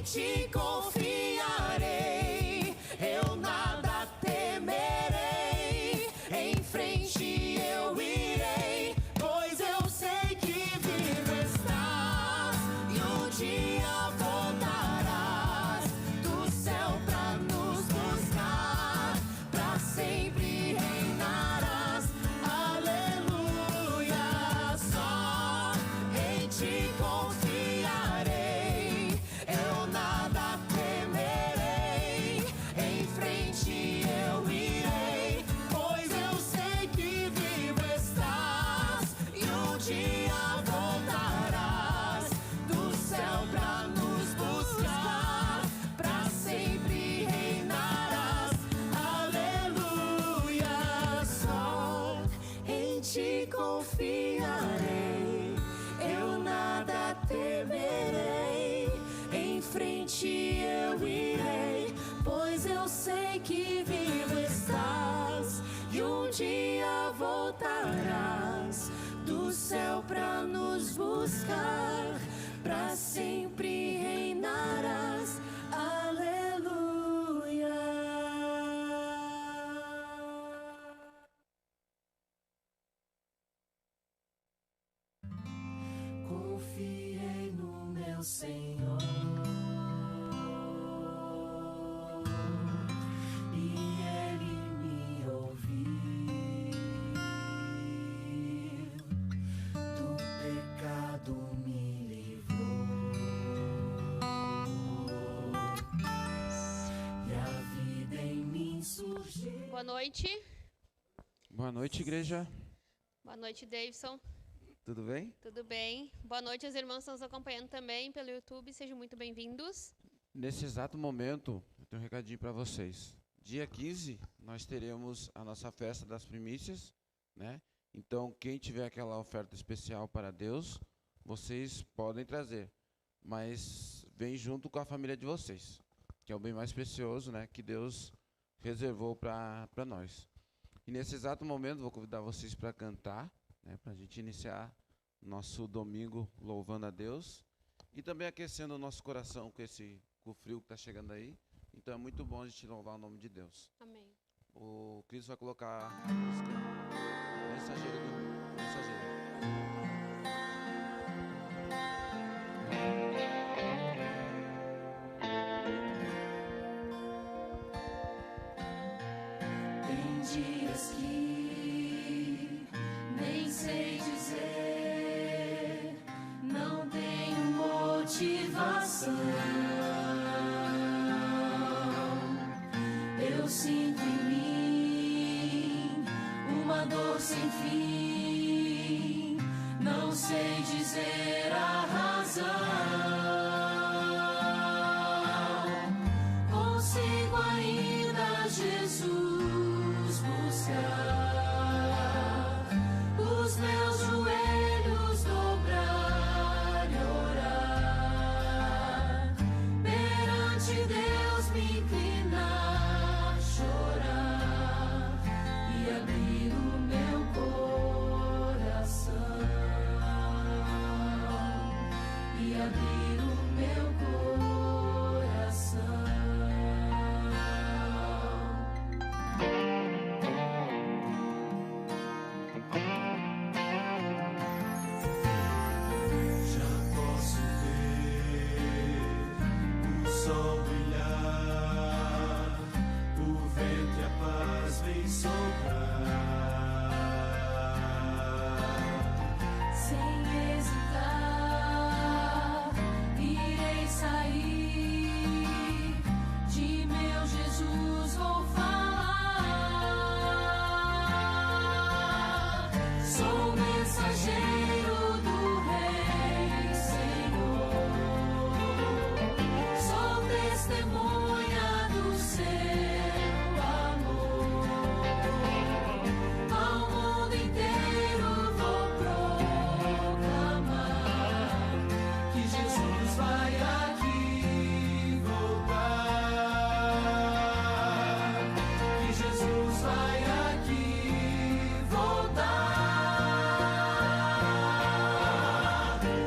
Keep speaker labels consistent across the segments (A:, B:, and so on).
A: ti confiarei, eu nada temerei, em frente eu irei, pois eu sei que vivo estás, e um dia voltarás do céu pra nos buscar, pra sempre reinarás, aleluia, só em ti confiarei, eu nada temerei, em frente eu irei, pois eu sei que vivo estás, e um dia voltarás do céu pra nos buscar, pra sempre reinarás, aleluia, só em ti confiarei, eu nada temerei, em frente eu irei, pois eu sei que vivo estás, e um dia voltarás do céu pra nos buscar, pra sempre reinarás, aleluia. Confiei no meu Senhor, e Ele me ouviu, do pecado me livrou, e a vida em mim surgiu.
B: Boa noite.
C: Boa noite, igreja.
B: Boa noite, Davidson.
C: Tudo bem?
B: Tudo bem? Boa noite, as irmãs que estão nos acompanhando também pelo YouTube. Sejam muito bem-vindos.
C: Nesse exato momento, eu tenho um recadinho para vocês. Dia 15, nós teremos a nossa festa das primícias, né? Então, quem tiver aquela oferta especial para Deus, vocês podem trazer. Mas vem junto com a família de vocês, que é o bem mais precioso, né? Que Deus reservou para nós. E nesse exato momento, vou convidar vocês para cantar, né, para a gente iniciar nosso domingo louvando a Deus e também aquecendo o nosso coração com o frio que está chegando aí. Então é muito bom a gente louvar o nome de Deus.
B: Amém.
C: O Cris vai colocar a música Mensageiro do Mensageiro.
A: Tem dias que nem sei dizer, não tenho motivação. Eu sinto em mim uma dor sem fim, não sei dizer a razão. Consigo ainda, Jesus, buscar, os meus joelhos dobrar e orar, perante Deus me inclinar, chorar e abrir o meu coração, e abrir o meu coração. Já posso ver o sol brilhar, o vento e a paz vem soprar. Sem hesitar, irei sair, de meu Jesus vou falar. Sou mensageiro do Rei Senhor, sou testemunha do seu amor. Ao mundo inteiro vou proclamar que Jesus vai aqui voltar, que Jesus vai aqui voltar.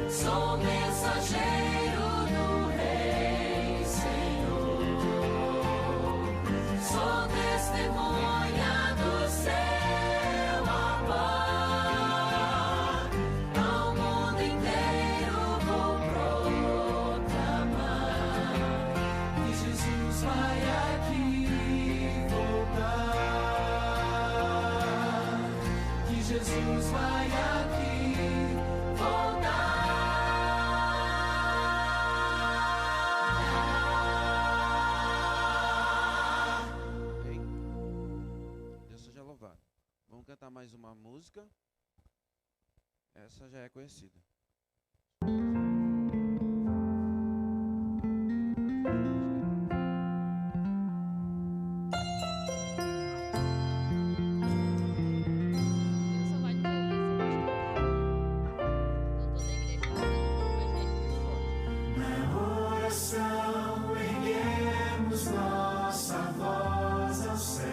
A: Sou mensageiro do Rei
C: música, essa já é conhecida.
B: Eu só vale pra ouvir se a gente cantar. Então toda a igreja cantando junto com a gente.
D: Na oração erguemos nossa voz ao céu,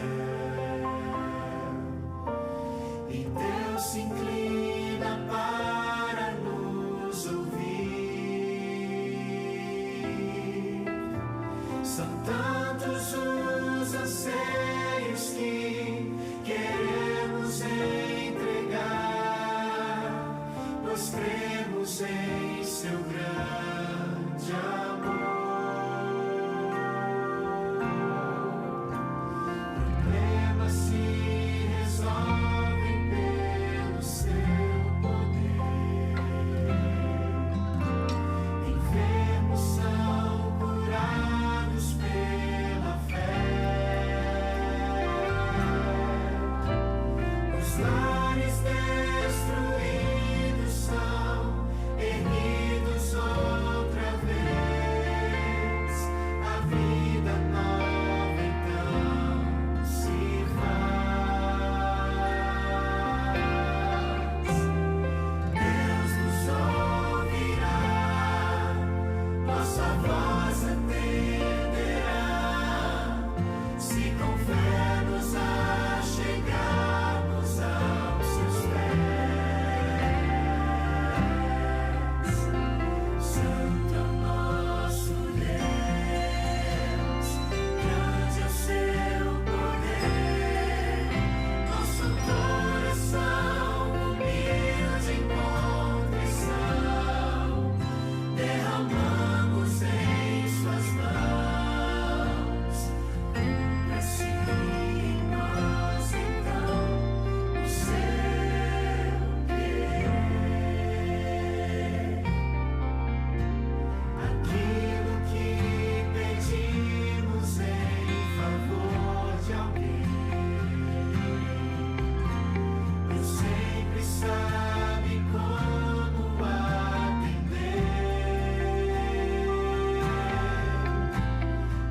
D: e Deus se inclina para nos ouvir. São tantos os anseios que queremos entregar, pois cremos em seu grande amor. Problemas se resolvem pelo seu poder. Enfermos são curados pela fé. Os lares destruídos são erguidos outra vez. A vida nova então se faz. Deus nos ouvirá, nossa voz atenderá, se com fé nos achegarmos aos seus pés. Santo é o nosso Deus, grande é o seu poder. Nosso coração humilde em contrição derramamos em suas mãos. Cumpra-se em nós então o seu querer. Aquilo que pedimos em favor de alguém, Deus sempre sabe como atender.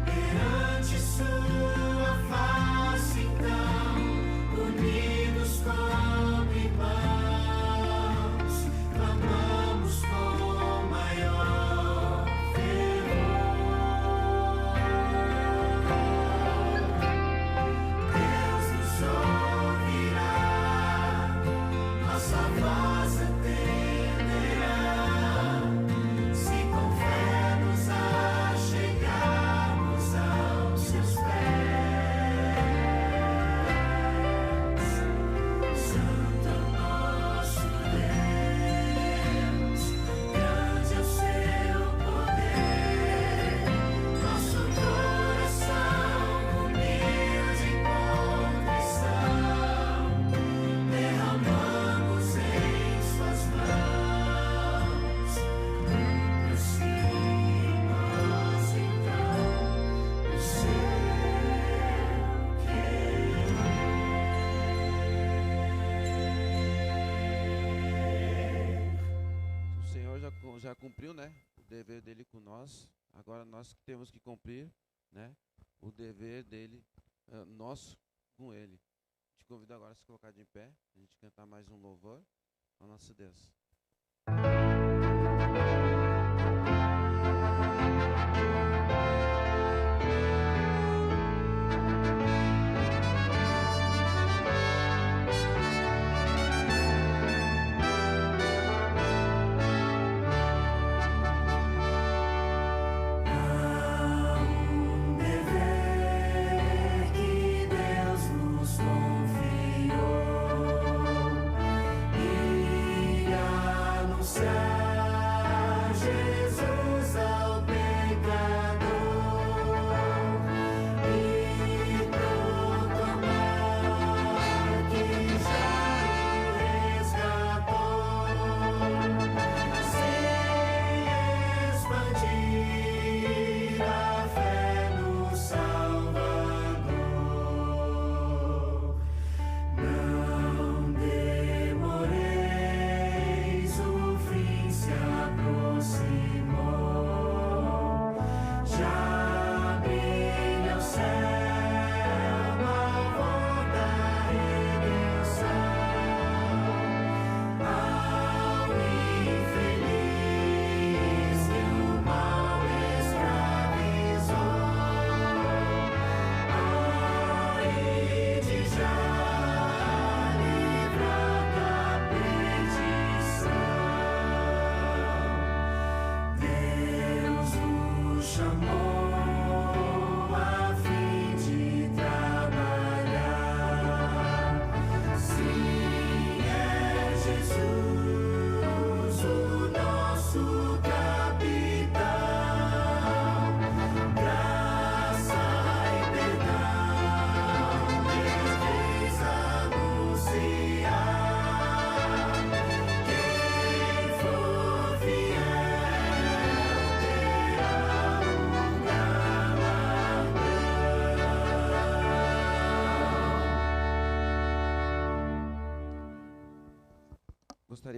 D: Perante sua face, então, unidos como irmãos, clamamos com maior fervor. Deus nos ouvirá, nossa voz atenderá, se com fé nos achegarmos aos seus pés. Santo é o nosso Deus, grande é o seu poder. Nosso coração humilde em contrição derramamos em suas mãos. Cumpra-se em nós então o seu querer.
C: O Senhor já cumpriu, né, o dever dele com nós. Agora nós que temos que cumprir, né, o dever dele, nosso, com ele. Te convido agora a se colocar de pé, a gente cantar mais um louvor ao nosso Deus.
D: Há um dever que Deus nos confiou, e a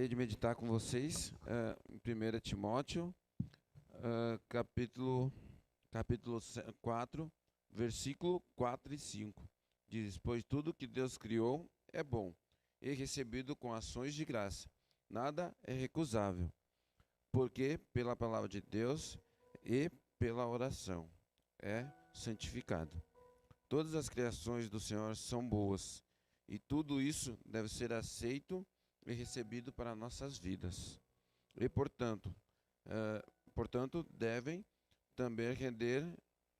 C: Gostaria de meditar com vocês em 1 Timóteo, capítulo 4, versículo 4 e 5. Diz: pois tudo que Deus criou é bom e recebido com ações de graça. Nada é recusável, porque pela palavra de Deus e pela oração é santificado. Todas as criações do Senhor são boas, e tudo isso deve ser aceito e recebido para nossas vidas. E, portanto, devem também render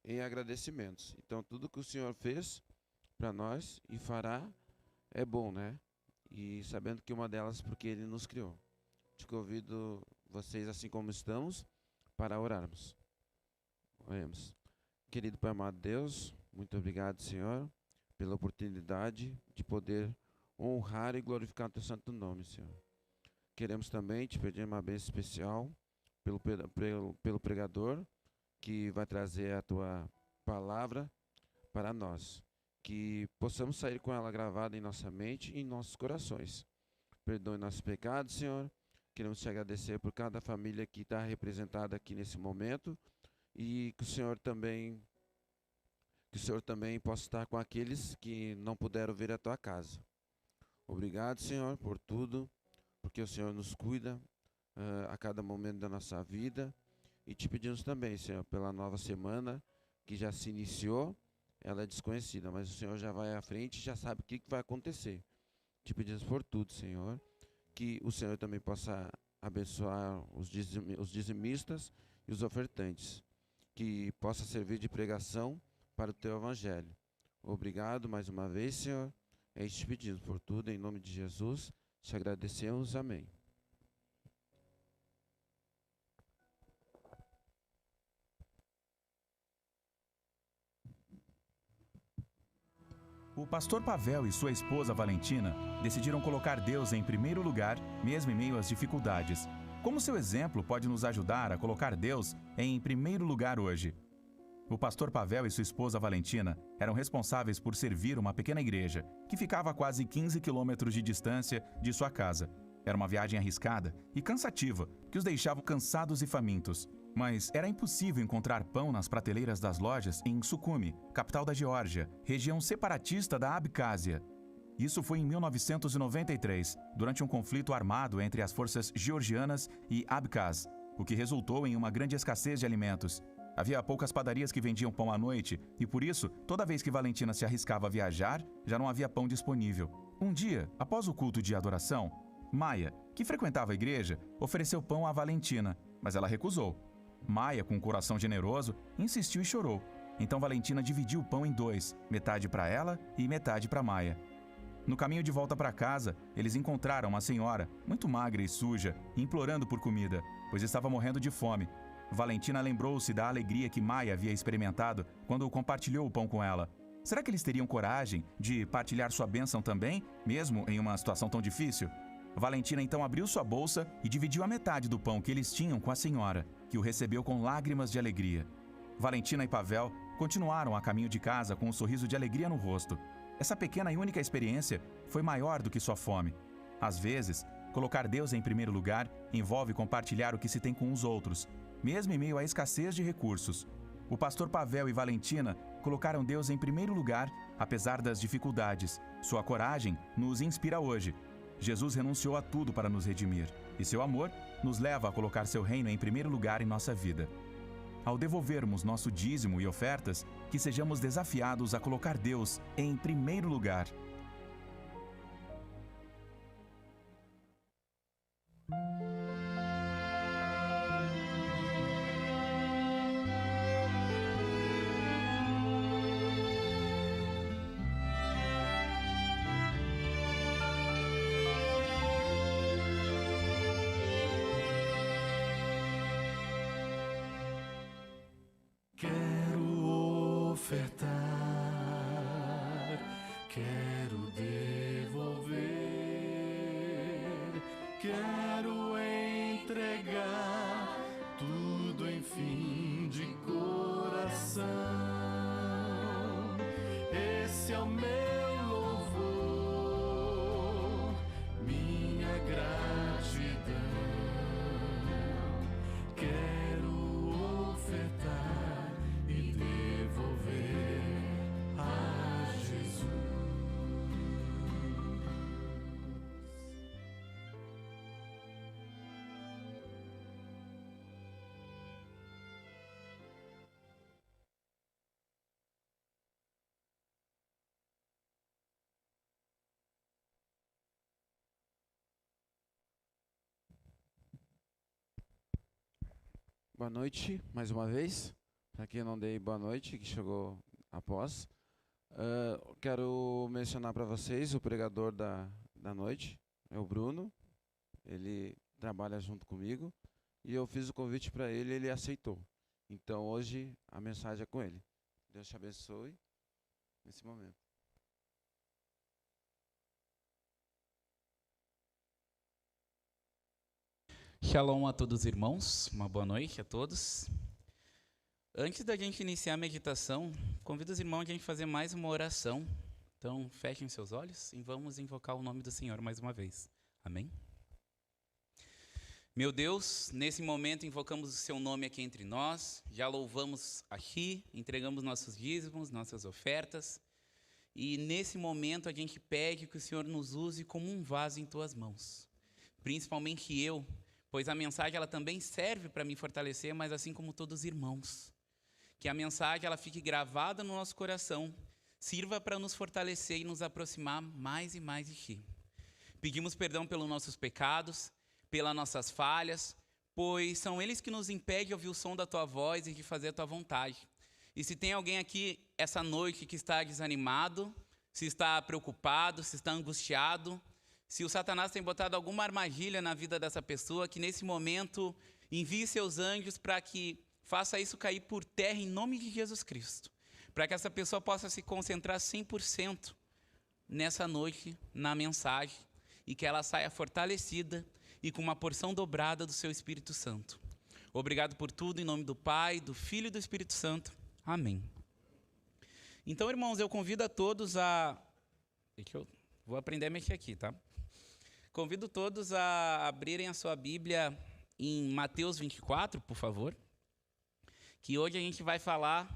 C: em agradecimentos. Então, tudo que o Senhor fez para nós e fará é bom, né? E sabendo que uma delas porque Ele nos criou. Te convido vocês, assim como estamos, para orarmos. Oremos. Querido Pai amado Deus, muito obrigado, Senhor, pela oportunidade de poder honrar e glorificar o Teu santo nome, Senhor. Queremos também te pedir uma bênção especial pelo pregador que vai trazer a Tua palavra para nós. Que possamos sair com ela gravada em nossa mente e em nossos corações. Perdoe nossos pecados, Senhor. Queremos te agradecer por cada família que está representada aqui nesse momento. E que o Senhor também possa estar com aqueles que não puderam vir à Tua casa. Obrigado, Senhor, por tudo, porque o Senhor nos cuida a cada momento da nossa vida. E te pedimos também, Senhor, pela nova semana que já se iniciou. Ela é desconhecida, mas o Senhor já vai à frente e já sabe o que vai acontecer. Te pedimos por tudo, Senhor, que o Senhor também possa abençoar os dizimistas e os ofertantes, que possa servir de pregação para o Teu Evangelho. Obrigado mais uma vez, Senhor. É isso te pedimos por tudo, em nome de Jesus. Te agradecemos. Amém.
E: O pastor Pavel e sua esposa Valentina decidiram colocar Deus em primeiro lugar, mesmo em meio às dificuldades. Como seu exemplo pode nos ajudar a colocar Deus em primeiro lugar hoje? O pastor Pavel e sua esposa Valentina eram responsáveis por servir uma pequena igreja, que ficava a quase 15 quilômetros de distância de sua casa. Era uma viagem arriscada e cansativa, que os deixava cansados e famintos. Mas era impossível encontrar pão nas prateleiras das lojas em Sukhumi, capital da Geórgia, região separatista da Abcásia. Isso foi em 1993, durante um conflito armado entre as forças georgianas e Abkhaz, o que resultou em uma grande escassez de alimentos. Havia poucas padarias que vendiam pão à noite e, por isso, toda vez que Valentina se arriscava a viajar, já não havia pão disponível. Um dia, após o culto de adoração, Maia, que frequentava a igreja, ofereceu pão a Valentina, mas ela recusou. Maia, com um coração generoso, insistiu e chorou. Então Valentina dividiu o pão em dois, metade para ela e metade para Maia. No caminho de volta para casa, eles encontraram uma senhora, muito magra e suja, implorando por comida, pois estava morrendo de fome. Valentina lembrou-se da alegria que Maia havia experimentado quando compartilhou o pão com ela. Será que eles teriam coragem de partilhar sua bênção também, mesmo em uma situação tão difícil? Valentina então abriu sua bolsa e dividiu a metade do pão que eles tinham com a senhora, que o recebeu com lágrimas de alegria. Valentina e Pavel continuaram a caminho de casa com um sorriso de alegria no rosto. Essa pequena e única experiência foi maior do que sua fome. Às vezes, colocar Deus em primeiro lugar envolve compartilhar o que se tem com os outros, mesmo em meio à escassez de recursos. O pastor Pavel e Valentina colocaram Deus em primeiro lugar, apesar das dificuldades. Sua coragem nos inspira hoje. Jesus renunciou a tudo para nos redimir, e seu amor nos leva a colocar seu reino em primeiro lugar em nossa vida. Ao devolvermos nosso dízimo e ofertas, que sejamos desafiados a colocar Deus em primeiro lugar.
D: Quero ofertar, quero devolver, quero entregar tudo, enfim, de coração. Esse é o meu louvor, minha gratidão.
C: Boa noite, mais uma vez. Para quem não dei boa noite, que chegou após. Quero mencionar para vocês o pregador da noite, é o Bruno. Ele trabalha junto comigo e eu fiz o convite para ele e ele aceitou. Então hoje a mensagem é com ele. Deus te abençoe nesse momento.
F: Shalom a todos os irmãos, uma boa noite a todos. Antes da gente iniciar a meditação, convido os irmãos a gente fazer mais uma oração. Então, fechem seus olhos e vamos invocar o nome do Senhor mais uma vez. Amém? Meu Deus, nesse momento invocamos o seu nome aqui entre nós, já louvamos aqui, entregamos nossos dízimos, nossas ofertas, e nesse momento a gente pede que o Senhor nos use como um vaso em tuas mãos, principalmente eu, pois a mensagem ela também serve para me fortalecer, mas assim como todos os irmãos. Que a mensagem ela fique gravada no nosso coração, sirva para nos fortalecer e nos aproximar mais e mais de Ti. Pedimos perdão pelos nossos pecados, pelas nossas falhas, pois são eles que nos impedem de ouvir o som da Tua voz e de fazer a Tua vontade. E se tem alguém aqui essa noite que está desanimado, se está preocupado, se está angustiado, se o Satanás tem botado alguma armadilha na vida dessa pessoa, que nesse momento envie seus anjos para que faça isso cair por terra em nome de Jesus Cristo. Para que essa pessoa possa se concentrar 100% nessa noite, na mensagem, e que ela saia fortalecida e com uma porção dobrada do seu Espírito Santo. Obrigado por tudo, em nome do Pai, do Filho e do Espírito Santo. Amém. Então, irmãos, eu convido a todos a... Vou aprender a mexer aqui, tá? Convido todos a abrirem a sua Bíblia em Mateus 24, por favor, que hoje a gente vai falar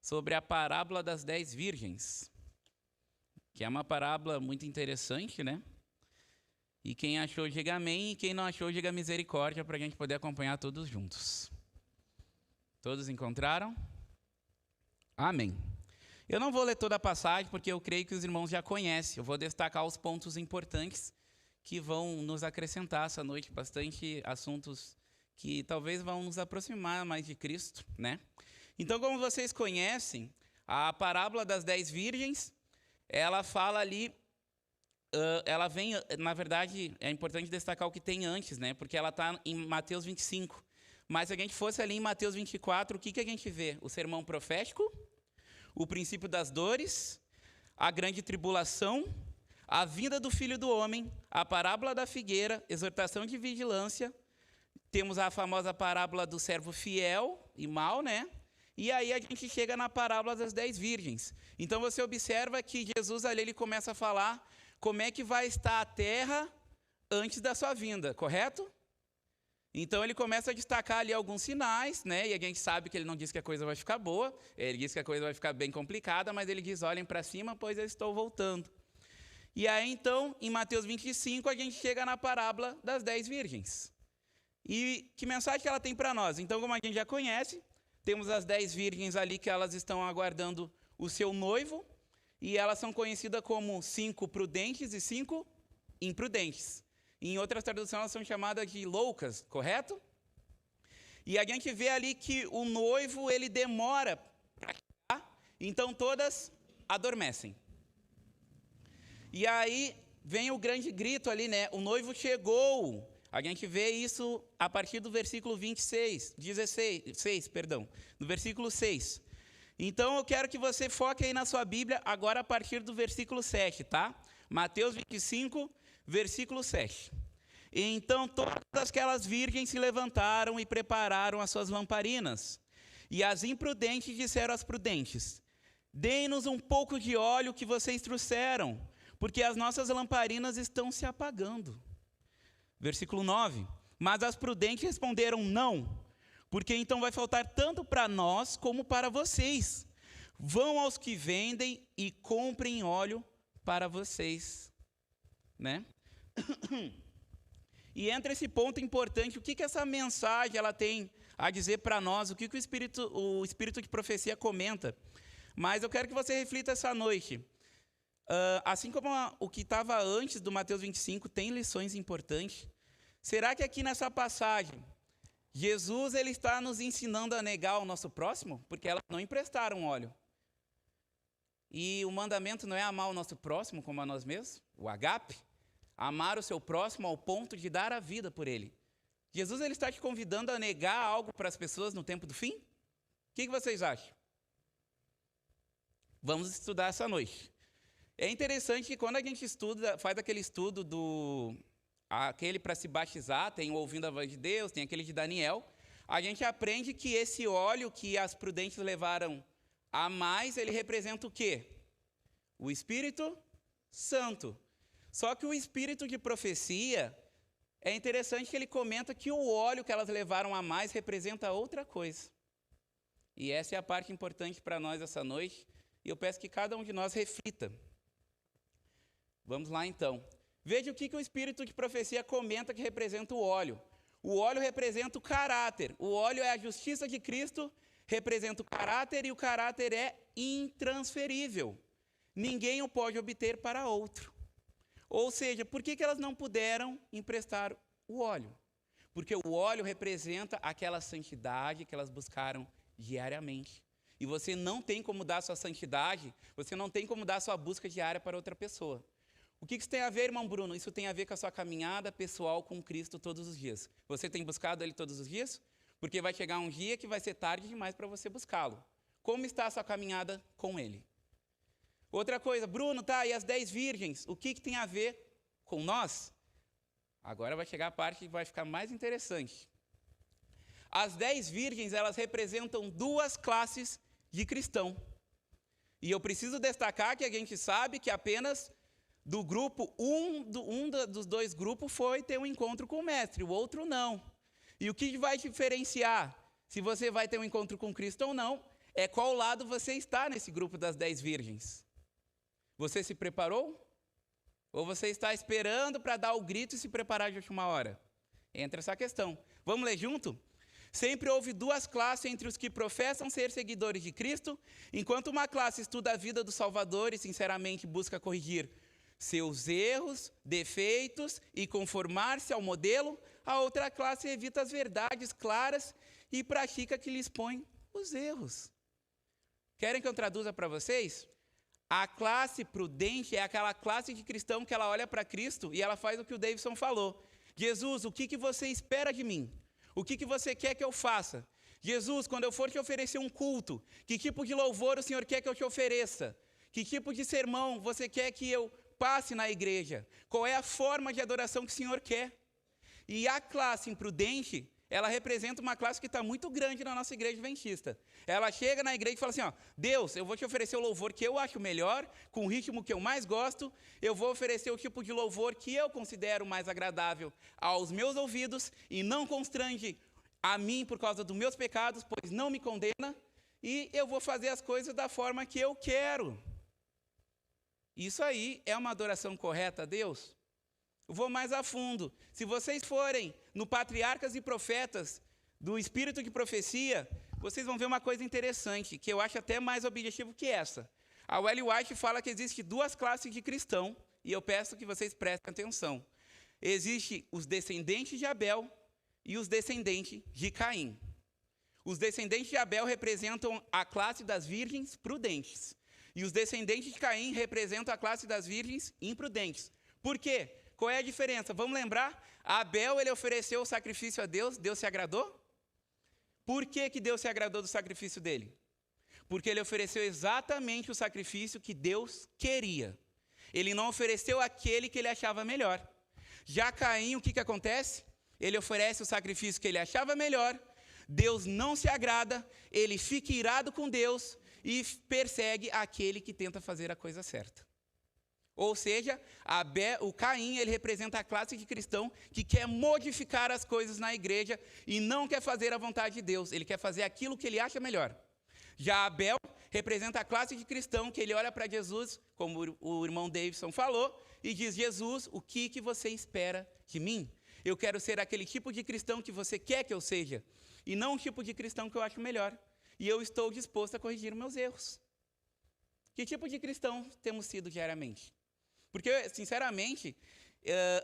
F: sobre a parábola das 10 virgens, que é uma parábola muito interessante, né? E quem achou, diga amém, e quem não achou, diga misericórdia, para a gente poder acompanhar todos juntos. Todos encontraram? Amém. Eu não vou ler toda a passagem, porque eu creio que os irmãos já conhecem. Eu vou destacar os pontos importantes que vão nos acrescentar essa noite, bastante assuntos que talvez vão nos aproximar mais de Cristo, né? Então, como vocês conhecem, a parábola das 10 virgens, ela fala ali, ela vem, na verdade, é importante destacar o que tem antes, né? Porque ela está em Mateus 25. Mas se a gente fosse ali em Mateus 24, o que a gente vê? O sermão profético, o princípio das dores, a grande tribulação, a vinda do Filho do Homem, a parábola da figueira, exortação de vigilância, temos a famosa parábola do servo fiel e mau, né? E aí a gente chega na parábola das 10 virgens. Então você observa que Jesus ali ele começa a falar como é que vai estar a terra antes da sua vinda, correto? Então ele começa a destacar ali alguns sinais, né? E a gente sabe que ele não diz que a coisa vai ficar boa, ele diz que a coisa vai ficar bem complicada, mas ele diz, olhem para cima, pois eu estou voltando. E aí, então, em Mateus 25, a gente chega na parábola das 10 virgens. E que mensagem que ela tem para nós? Então, como a gente já conhece, temos as 10 virgens ali que elas estão aguardando o seu noivo, e elas são conhecidas como 5 prudentes e 5 imprudentes. Em outras traduções, elas são chamadas de loucas, correto? E a gente vê ali que o noivo, ele demora para chegar, então todas adormecem. E aí vem o grande grito ali, né? O noivo chegou. A gente vê isso a partir do versículo 16, no versículo 6. Então eu quero que você foque aí na sua Bíblia agora a partir do versículo 7, tá? Mateus 25, versículo 7. Então todas aquelas virgens se levantaram e prepararam as suas lamparinas. E as imprudentes disseram às prudentes: deem-nos um pouco de óleo que vocês trouxeram, porque as nossas lamparinas estão se apagando. Versículo 9. Mas as prudentes responderam: não, porque então vai faltar tanto para nós como para vocês. Vão aos que vendem e comprem óleo para vocês. Né? E entra esse ponto importante, o que essa mensagem ela tem a dizer para nós, o que o Espírito de profecia comenta. Mas eu quero que você reflita essa noite. Assim como o que estava antes do Mateus 25 tem lições importantes, será que aqui nessa passagem Jesus ele está nos ensinando a negar o nosso próximo, porque elas não emprestaram óleo. E o mandamento não é amar o nosso próximo como a nós mesmos, o agape, amar o seu próximo ao ponto de dar a vida por ele. Jesus ele está te convidando a negar algo para as pessoas no tempo do fim? O que vocês acham? Vamos estudar essa noite. É interessante que quando a gente estuda, faz aquele estudo aquele para se batizar, tem o Ouvindo a Voz de Deus, tem aquele de Daniel, a gente aprende que esse óleo que as prudentes levaram a mais, ele representa o quê? O Espírito Santo. Só que o Espírito de profecia, é interessante que ele comenta que o óleo que elas levaram a mais representa outra coisa. E essa é a parte importante para nós essa noite, e eu peço que cada um de nós reflita. Vamos lá então. Veja o que o Espírito de profecia comenta que representa o óleo. O óleo representa o caráter. O óleo é a justiça de Cristo, representa o caráter, e o caráter é intransferível. Ninguém o pode obter para outro. Ou seja, por que elas não puderam emprestar o óleo? Porque o óleo representa aquela santidade que elas buscaram diariamente. E você não tem como dar sua santidade, você não tem como dar sua busca diária para outra pessoa. O que isso tem a ver, irmão Bruno? Isso tem a ver com a sua caminhada pessoal com Cristo todos os dias. Você tem buscado Ele todos os dias? Porque vai chegar um dia que vai ser tarde demais para você buscá-lo. Como está a sua caminhada com Ele? Outra coisa, Bruno, tá, e as 10 virgens? O que tem a ver com nós? Agora vai chegar a parte que vai ficar mais interessante. As 10 virgens, elas representam 2 classes de cristão. E eu preciso destacar que a gente sabe que apenas do grupo, dos 2 grupos foi ter um encontro com o mestre, o outro não. E o que vai diferenciar se você vai ter um encontro com Cristo ou não, é qual lado você está nesse grupo das 10 virgens. Você se preparou? Ou você está esperando para dar o grito e se preparar de última hora? Entra essa questão. Vamos ler junto? Sempre houve 2 classes entre os que professam ser seguidores de Cristo, enquanto uma classe estuda a vida do Salvador e sinceramente busca corrigir seus erros, defeitos e conformar-se ao modelo, a outra classe evita as verdades claras e pratica que lhes põe os erros. Querem que eu traduza para vocês? A classe prudente é aquela classe de cristão que ela olha para Cristo e ela faz o que o Davidson falou. Jesus, o que você espera de mim? O que você quer que eu faça? Jesus, quando eu for te oferecer um culto, que tipo de louvor o Senhor quer que eu te ofereça? Que tipo de sermão você quer que eu passe na igreja? Qual é a forma de adoração que o Senhor quer? E a classe imprudente, ela representa uma classe que está muito grande na nossa igreja adventista. Ela chega na igreja e fala assim, ó, Deus, eu vou te oferecer o louvor que eu acho melhor, com o ritmo que eu mais gosto, eu vou oferecer o tipo de louvor que eu considero mais agradável aos meus ouvidos e não constrange a mim por causa dos meus pecados, pois não me condena, e eu vou fazer as coisas da forma que eu quero. Isso aí é uma adoração correta a Deus? Eu vou mais a fundo. Se vocês forem no Patriarcas e Profetas do Espírito de Profecia, vocês vão ver uma coisa interessante, que eu acho até mais objetivo que essa. A Ellen White fala que existe 2 classes de cristão, e eu peço que vocês prestem atenção. Existem os descendentes de Abel e os descendentes de Caim. Os descendentes de Abel representam a classe das virgens prudentes. E os descendentes de Caim representam a classe das virgens imprudentes. Por quê? Qual é a diferença? Vamos lembrar? Abel, ele ofereceu o sacrifício a Deus, Deus se agradou? Por que Deus se agradou do sacrifício dele? Porque ele ofereceu exatamente o sacrifício que Deus queria. Ele não ofereceu aquele que ele achava melhor. Já Caim, o que acontece? Ele oferece o sacrifício que ele achava melhor, Deus não se agrada, ele fica irado com Deus e persegue aquele que tenta fazer a coisa certa. Ou seja, o Caim, ele representa a classe de cristão que quer modificar as coisas na igreja e não quer fazer a vontade de Deus. Ele quer fazer aquilo que ele acha melhor. Já Abel representa a classe de cristão que ele olha para Jesus, como o irmão Davidson falou, e diz, Jesus, o que você espera de mim? Eu quero ser aquele tipo de cristão que você quer que eu seja, e não o tipo de cristão que eu acho melhor. E eu estou disposto a corrigir meus erros. Que tipo de cristão temos sido diariamente? Porque, sinceramente,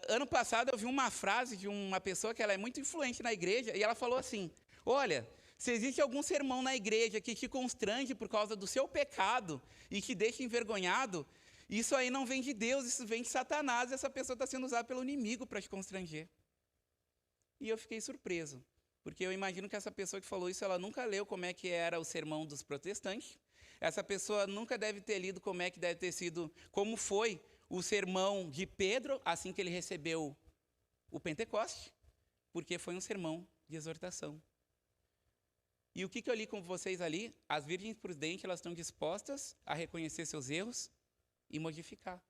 F: Ano passado eu vi uma frase de uma pessoa que ela é muito influente na igreja, e ela falou assim: olha, se existe algum sermão na igreja que te constrange por causa do seu pecado e te deixa envergonhado, isso aí não vem de Deus, isso vem de Satanás, e essa pessoa está sendo usada pelo inimigo para te constranger. E eu fiquei surpreso, porque eu imagino que essa pessoa que falou isso, ela nunca leu como é que era o sermão dos protestantes. Essa pessoa nunca deve ter lido como é que deve ter sido, como foi o sermão de Pedro, assim que ele recebeu o Pentecoste, porque foi um sermão de exortação. E o que eu li com vocês ali? As virgens prudentes, elas estão dispostas a reconhecer seus erros e modificar.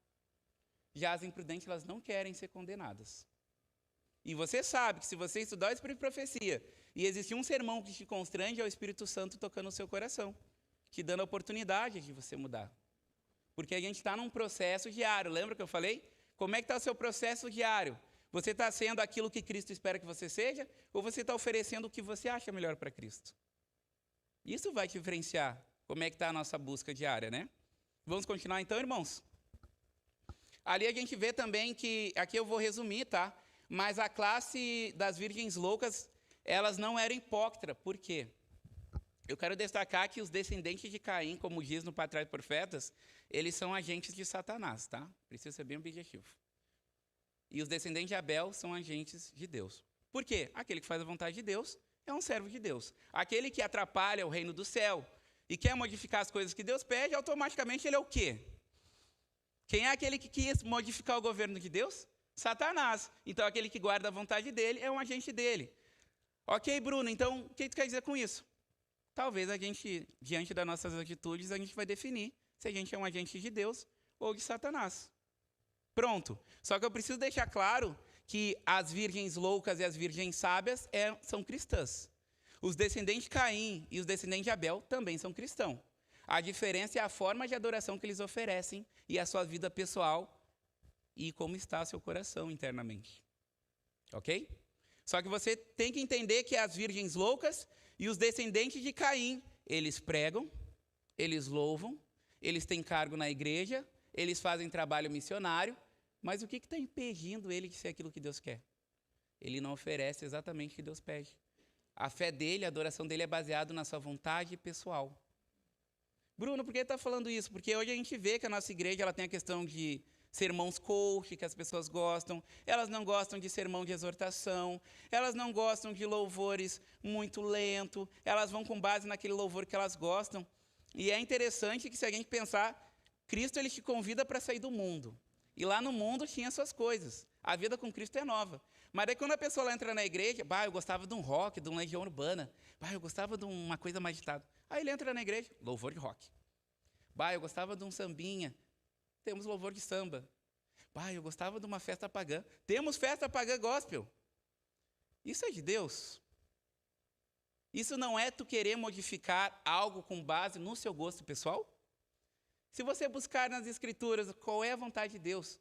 F: Já as imprudentes, elas não querem ser condenadas. E você sabe que se você estudar o Espírito de Profecia e existir um sermão que te constrange, é o Espírito Santo tocando no seu coração, te dando a oportunidade de você mudar. Porque a gente está num processo diário. Lembra que eu falei? Como é que está o seu processo diário? Você está sendo aquilo que Cristo espera que você seja? Ou você está oferecendo o que você acha melhor para Cristo? Isso vai diferenciar como é que está a nossa busca diária, né? Vamos continuar então, irmãos? Ali a gente vê também que, aqui eu vou resumir, tá? Mas a classe das virgens loucas, elas não eram hipócritas. Por quê? Eu quero destacar que os descendentes de Caim, como diz no Patriarca dos Profetas, eles são agentes de Satanás, tá? Precisa ser bem objetivo. E os descendentes de Abel são agentes de Deus. Por quê? Aquele que faz a vontade de Deus é um servo de Deus. Aquele que atrapalha o reino do céu e quer modificar as coisas que Deus pede, automaticamente ele é o quê? Quem é aquele que quis modificar o governo de Deus? Satanás. Então, aquele que guarda a vontade dele é um agente dele. Ok, Bruno, então, o que tu quer dizer com isso? Talvez a gente, diante das nossas atitudes, a gente vai definir se a gente é um agente de Deus ou de Satanás. Pronto. Só que eu preciso deixar claro que as virgens loucas e as virgens sábias são cristãs. Os descendentes de Caim e os descendentes de Abel também são cristãos. A diferença é a forma de adoração que eles oferecem e a sua vida pessoal e como está seu coração internamente. Ok? Só que você tem que entender que as virgens loucas e os descendentes de Caim, eles pregam, eles louvam, eles têm cargo na igreja, eles fazem trabalho missionário, mas o que está impedindo ele de ser aquilo que Deus quer? Ele não oferece exatamente o que Deus pede. A fé dele, a adoração dele é baseada na sua vontade pessoal. Bruno, por que está falando isso? Porque hoje a gente vê que a nossa igreja ela tem a questão de sermãos coach, que as pessoas gostam, elas não gostam de sermão de exortação, elas não gostam de louvores muito lento, elas vão com base naquele louvor que elas gostam. E é interessante que se a gente pensar, Cristo ele te convida para sair do mundo. E lá no mundo tinha suas coisas. A vida com Cristo é nova. Mas daí quando a pessoa ela entra na igreja, eu gostava de um rock, de uma legião urbana, eu gostava de uma coisa mais agitada. Aí ele entra na igreja, louvor de rock. Eu gostava de um sambinha, temos louvor de samba. Eu gostava de uma festa pagã. Temos festa pagã gospel. Isso é de Deus. Isso não é tu querer modificar algo com base no seu gosto pessoal? Se você buscar nas Escrituras qual é a vontade de Deus,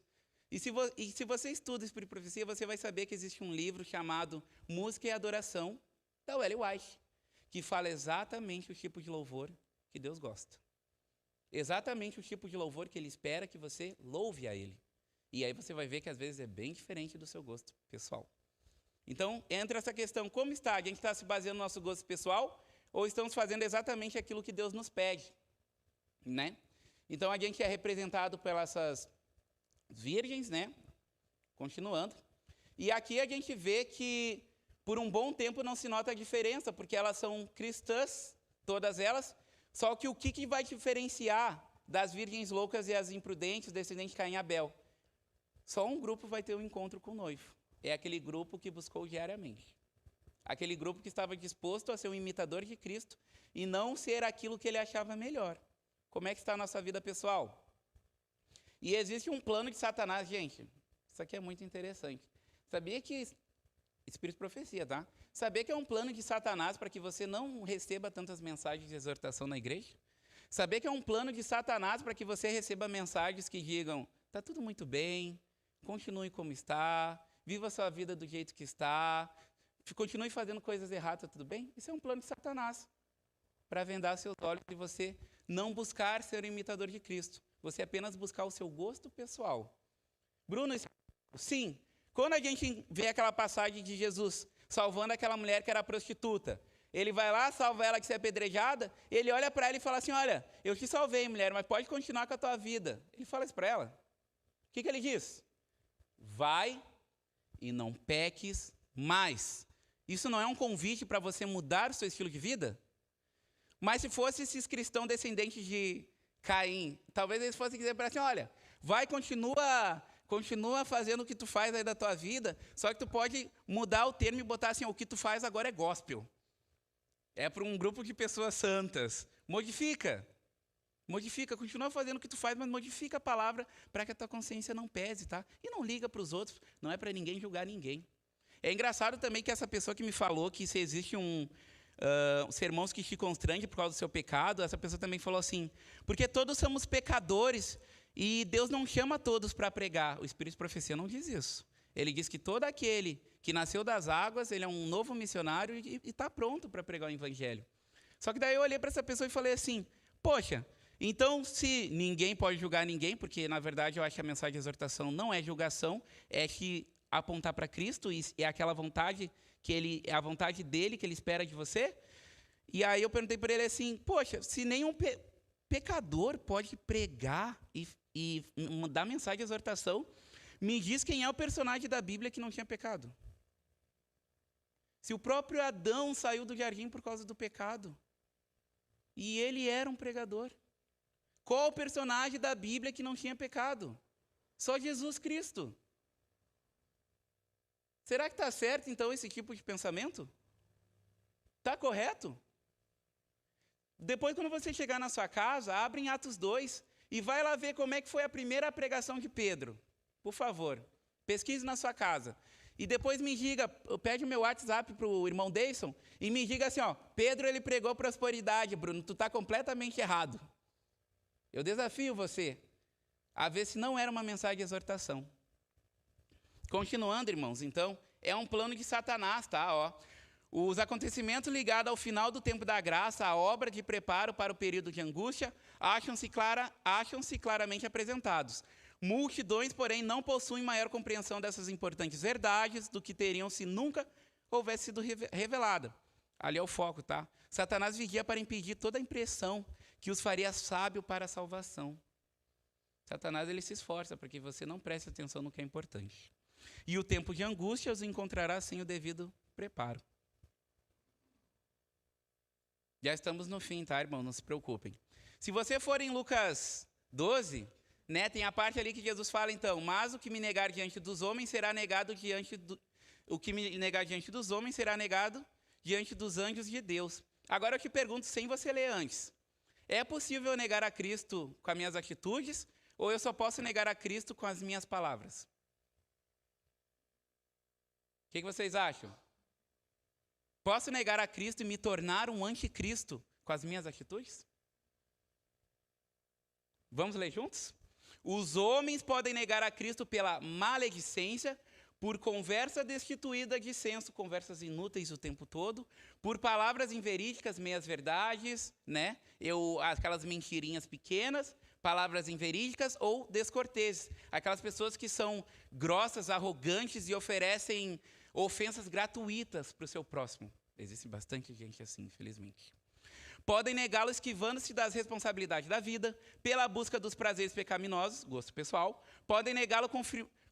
F: e se você estuda Espírito de Profecia, você vai saber que existe um livro chamado Música e Adoração, da Ellen White, que fala exatamente o tipo de louvor que Deus gosta. Exatamente o tipo de louvor que Ele espera que você louve a Ele. E aí você vai ver que às vezes é bem diferente do seu gosto pessoal. Então, entra essa questão, como está? A gente está se baseando no nosso gosto pessoal ou estamos fazendo exatamente aquilo que Deus nos pede? Né? Então, a gente é representado pelas essas virgens, né? Continuando. E aqui a gente vê que por um bom tempo não se nota a diferença, porque elas são cristãs, todas elas, só que o que vai diferenciar das virgens loucas e as imprudentes, descendentes de Caim e Abel? Só um grupo vai ter um encontro com o noivo. É aquele grupo que buscou diariamente. Aquele grupo que estava disposto a ser um imitador de Cristo e não ser aquilo que ele achava melhor. Como é que está a nossa vida pessoal? E existe um plano de Satanás, gente. Isso aqui é muito interessante. Sabia que... Espírito de Profecia, tá? Sabia que é um plano de Satanás para que você não receba tantas mensagens de exortação na igreja? Sabia que é um plano de Satanás para que você receba mensagens que digam: está tudo muito bem, continue como está, viva a sua vida do jeito que está, continue fazendo coisas erradas, tudo bem? Isso é um plano de Satanás, para vendar seus olhos e você não buscar ser um imitador de Cristo. Você apenas buscar o seu gosto pessoal. Bruno, Sim. Quando a gente vê aquela passagem de Jesus salvando aquela mulher que era prostituta, ele vai lá, salva ela de ser apedrejada, ele olha para ela e fala assim, olha, eu te salvei, mulher, mas pode continuar com a tua vida. Ele fala isso para ela. O que ele diz? Vai e não peques mais. Isso não é um convite para você mudar o seu estilo de vida? Mas se fosse esses cristãos descendentes de Caim, talvez eles fossem dizer para assim, olha, vai, continua fazendo o que tu faz aí da tua vida, só que tu pode mudar o termo e botar assim, o que tu faz agora é gospel. É para um grupo de pessoas santas. Modifica, continua fazendo o que tu faz, mas modifica a palavra para que a tua consciência não pese, tá? E não liga para os outros, não é para ninguém julgar ninguém. É engraçado também que essa pessoa que me falou que se existe sermões que te constrange por causa do seu pecado, essa pessoa também falou assim, porque todos somos pecadores e Deus não chama todos para pregar. O Espírito de Profecia não diz isso. Ele diz que todo aquele que nasceu das águas, ele é um novo missionário e está pronto para pregar o evangelho. Só que daí eu olhei para essa pessoa e falei assim, poxa, então se ninguém pode julgar ninguém, porque na verdade eu acho que a mensagem de exortação não é julgação, é que apontar para Cristo e é aquela vontade é a vontade dele que ele espera de você. E aí eu perguntei para ele assim, poxa, se nenhum pecador pode pregar e dar mensagem de exortação, me diz quem é o personagem da Bíblia que não tinha pecado. Se o próprio Adão saiu do jardim por causa do pecado, e ele era um pregador. Qual o personagem da Bíblia que não tinha pecado? Só Jesus Cristo. Será que está certo, então, esse tipo de pensamento? Está correto? Depois, quando você chegar na sua casa, abre em Atos 2 e vai lá ver como é que foi a primeira pregação de Pedro. Por favor, pesquise na sua casa. E depois me diga, pede o meu WhatsApp para o irmão Deison e me diga assim, ó, Pedro ele pregou prosperidade, Bruno, tu está completamente errado. Eu desafio você a ver se não era uma mensagem de exortação. Continuando, irmãos, então, é um plano de Satanás, tá? Ó. Os acontecimentos ligados ao final do tempo da graça, a obra de preparo para o período de angústia, acham-se claramente apresentados. Multidões, porém, não possuem maior compreensão dessas importantes verdades do que teriam se nunca houvesse sido revelada. Ali é o foco, tá? Satanás vigia para impedir toda a impressão que os faria sábio para a salvação. Satanás ele se esforça para que você não preste atenção no que é importante. E o tempo de angústia os encontrará sem o devido preparo. Já estamos no fim, tá, irmão? Não se preocupem. Se você for em Lucas 12, né, tem a parte ali que Jesus fala, então, mas o que me negar diante dos homens será negado o que me negar diante dos homens será negado diante dos anjos de Deus. Agora eu te pergunto, sem você ler antes, é possível negar a Cristo com as minhas atitudes ou eu só posso negar a Cristo com as minhas palavras? O que vocês acham? Posso negar a Cristo e me tornar um anticristo com as minhas atitudes? Vamos ler juntos? Os homens podem negar a Cristo pela maledicência, por conversa destituída de senso, conversas inúteis o tempo todo, por palavras inverídicas, meias-verdades, né? Aquelas mentirinhas pequenas, palavras inverídicas ou descorteses. Aquelas pessoas que são grossas, arrogantes e oferecem ofensas gratuitas para o seu próximo. Existe bastante gente assim, infelizmente. Podem negá-lo esquivando-se das responsabilidades da vida, pela busca dos prazeres pecaminosos, gosto pessoal. Podem negá-lo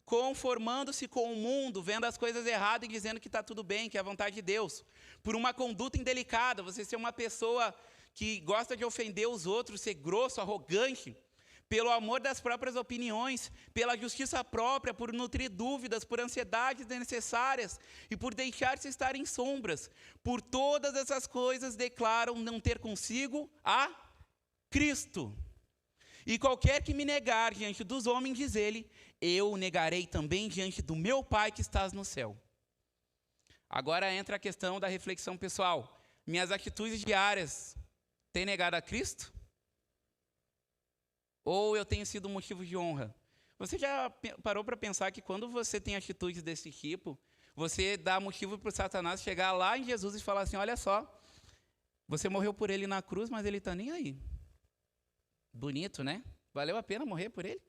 F: conformando-se com o mundo, vendo as coisas erradas e dizendo que está tudo bem, que é a vontade de Deus. Por uma conduta indelicada, você ser uma pessoa que gosta de ofender os outros, ser grosso, arrogante, pelo amor das próprias opiniões, pela justiça própria, por nutrir dúvidas, por ansiedades desnecessárias e por deixar-se estar em sombras. Por todas essas coisas declaram não ter consigo a Cristo. E qualquer que me negar diante dos homens, diz ele, eu o negarei também diante do meu Pai que estás no céu. Agora entra a questão da reflexão pessoal. Minhas atitudes diárias têm negado a Cristo? Ou eu tenho sido motivo de honra? Você já parou para pensar que quando você tem atitudes desse tipo, você dá motivo para o Satanás chegar lá em Jesus e falar assim, olha só, você morreu por ele na cruz, mas ele está nem aí. Bonito, né? Valeu a pena morrer por ele?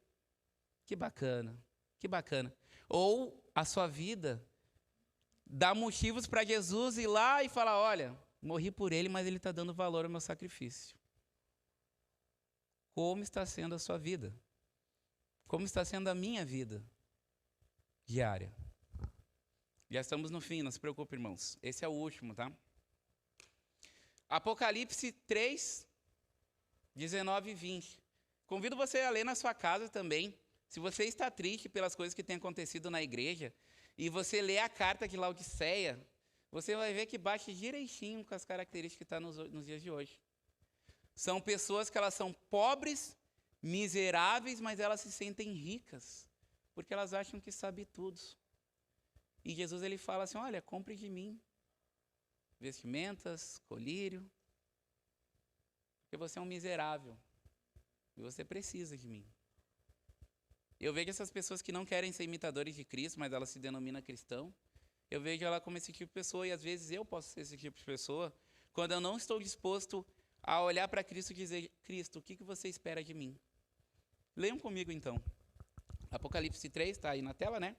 F: Que bacana, que bacana. Ou a sua vida dá motivos para Jesus ir lá e falar, olha, morri por ele, mas ele está dando valor ao meu sacrifício. Como está sendo a sua vida? Como está sendo a minha vida diária? Já estamos no fim, não se preocupe, irmãos. Esse é o último, tá? Apocalipse 3, 19 e 20. Convido você a ler na sua casa também. Se você está triste pelas coisas que têm acontecido na igreja, e você lê a carta de Laodiceia, você vai ver que bate direitinho com as características que estão nos dias de hoje. São pessoas que elas são pobres, miseráveis, mas elas se sentem ricas, porque elas acham que sabem tudo. E Jesus ele fala assim, olha, compre de mim vestimentas, colírio, porque você é um miserável e você precisa de mim. Eu vejo essas pessoas que não querem ser imitadores de Cristo, mas elas se denominam cristão. Eu vejo ela como esse tipo de pessoa, e às vezes eu posso ser esse tipo de pessoa, quando eu não estou disposto a olhar para Cristo e dizer, Cristo, o que você espera de mim? Leiam comigo então. Apocalipse 3, está aí na tela, né?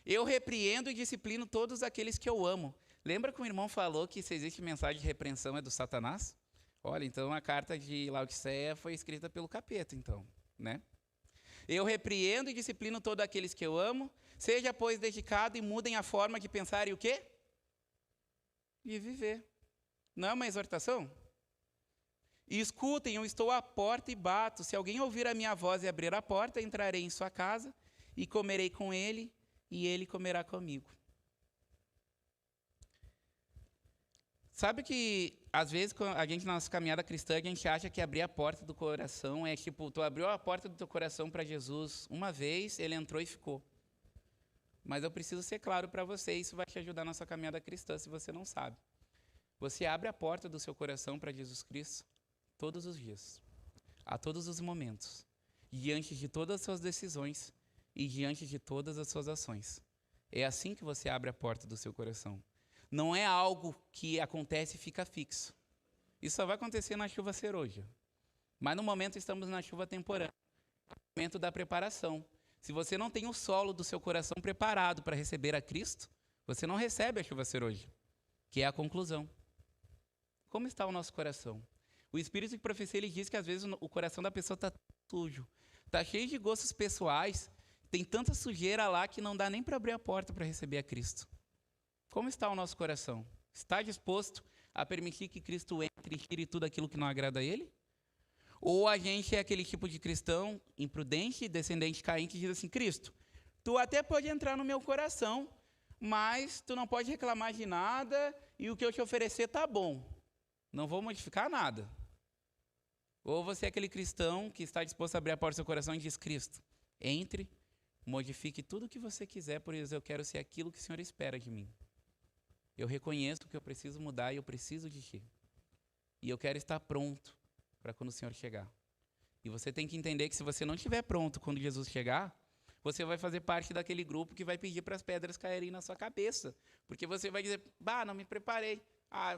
F: Eu repreendo e disciplino todos aqueles que eu amo. Lembra que o irmão falou que se existe mensagem de repreensão é do Satanás? Olha, então a carta de Laodiceia foi escrita pelo capeta, então, né? Eu repreendo e disciplino todos aqueles que eu amo, seja, pois, dedicado e mudem a forma de pensar e o quê? E viver. Não é uma exortação? E escutem, eu estou à porta e bato. Se alguém ouvir a minha voz e abrir a porta, entrarei em sua casa e comerei com ele e ele comerá comigo. Sabe que, às vezes, a gente, na nossa caminhada cristã, a gente acha que abrir a porta do coração é tipo, tu abriu a porta do teu coração para Jesus uma vez, ele entrou e ficou. Mas eu preciso ser claro para você, isso vai te ajudar na nossa caminhada cristã, se você não sabe. Você abre a porta do seu coração para Jesus Cristo todos os dias, a todos os momentos, diante de todas as suas decisões e diante de todas as suas ações. É assim que você abre a porta do seu coração. Não é algo que acontece e fica fixo. Isso só vai acontecer na chuva serôdia. Mas no momento estamos na chuva temporânea, no momento da preparação. Se você não tem o solo do seu coração preparado para receber a Cristo, você não recebe a chuva serôdia, que é a conclusão. Como está o nosso coração? O Espírito de Profecia ele diz que às vezes o coração da pessoa está sujo, está cheio de gostos pessoais, tem tanta sujeira lá que não dá nem para abrir a porta para receber a Cristo. Como está o nosso coração? Está disposto a permitir que Cristo entre e tire tudo aquilo que não agrada a Ele? Ou a gente é aquele tipo de cristão imprudente, descendente de Caim, que diz assim, Cristo, tu até pode entrar no meu coração, mas tu não pode reclamar de nada e o que eu te oferecer tá bom. Não vou modificar nada. Ou você é aquele cristão que está disposto a abrir a porta do seu coração e diz, Cristo, entre, modifique tudo o que você quiser, pois eu quero ser aquilo que o Senhor espera de mim. Eu reconheço que eu preciso mudar e eu preciso de ti. E eu quero estar pronto para quando o Senhor chegar. E você tem que entender que se você não estiver pronto quando Jesus chegar, você vai fazer parte daquele grupo que vai pedir para as pedras caírem na sua cabeça. Porque você vai dizer, não me preparei.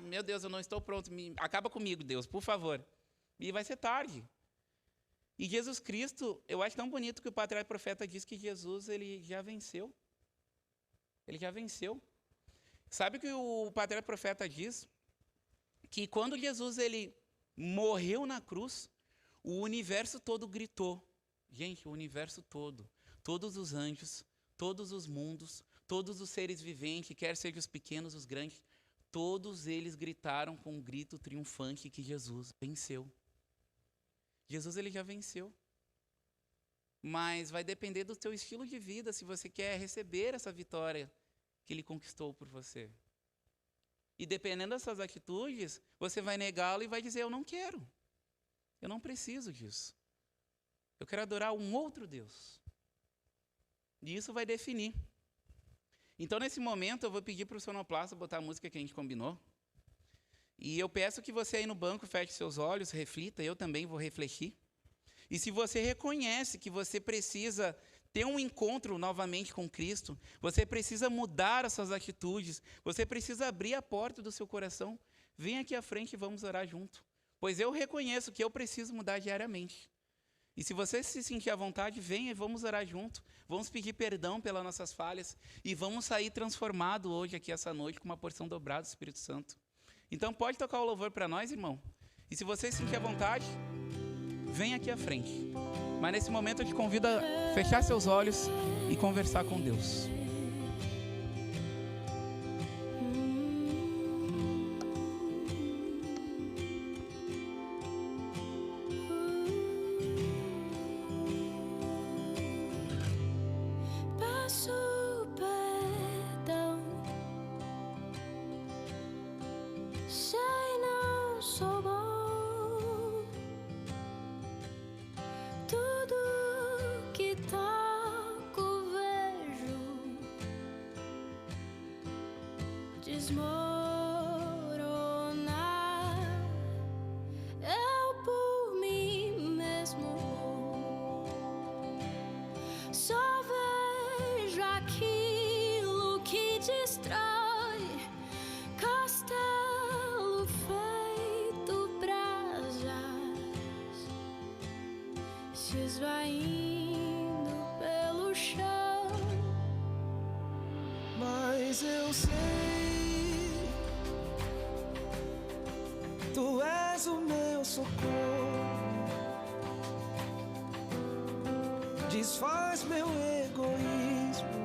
F: Meu Deus, eu não estou pronto. Acaba comigo, Deus, por favor. E vai ser tarde. E Jesus Cristo, eu acho tão bonito que o patriarca profeta diz que Jesus ele já venceu. Ele já venceu. Sabe o que o patriarca profeta diz? Que quando Jesus ele morreu na cruz, o universo todo gritou. Gente, o universo todo. Todos os anjos, todos os mundos, todos os seres viventes, quer sejam os pequenos, os grandes, todos eles gritaram com um grito triunfante que Jesus venceu. Jesus ele já venceu. Mas vai depender do teu estilo de vida, se você quer receber essa vitória que ele conquistou por você. E dependendo das suas atitudes, você vai negá-lo e vai dizer, eu não quero. Eu não preciso disso. Eu quero adorar um outro Deus. E isso vai definir. Então, nesse momento, eu vou pedir para o sonoplasta botar a música que a gente combinou. E eu peço que você aí no banco feche seus olhos, reflita, eu também vou refletir. E se você reconhece que você precisa ter um encontro novamente com Cristo, você precisa mudar as suas atitudes, você precisa abrir a porta do seu coração, vem aqui à frente e vamos orar junto. Pois eu reconheço que eu preciso mudar diariamente. E se você se sentir à vontade, venha e vamos orar junto. Vamos pedir perdão pelas nossas falhas e vamos sair transformado hoje aqui essa noite com uma porção dobrada do Espírito Santo. Então pode tocar o louvor para nós, irmão. E se você se sentir à vontade, vem aqui à frente. Mas nesse momento eu te convido a fechar seus olhos e conversar com Deus.
G: Peço perdão, sei não sou bom, tudo que toco vejo desmoronar. Eu por mim mesmo só vejo aquilo que destrói, castelo feito brasas, se esvaindo pelo chão.
H: Mas eu sei, tu és o meu socorro, desfaz meu egoísmo,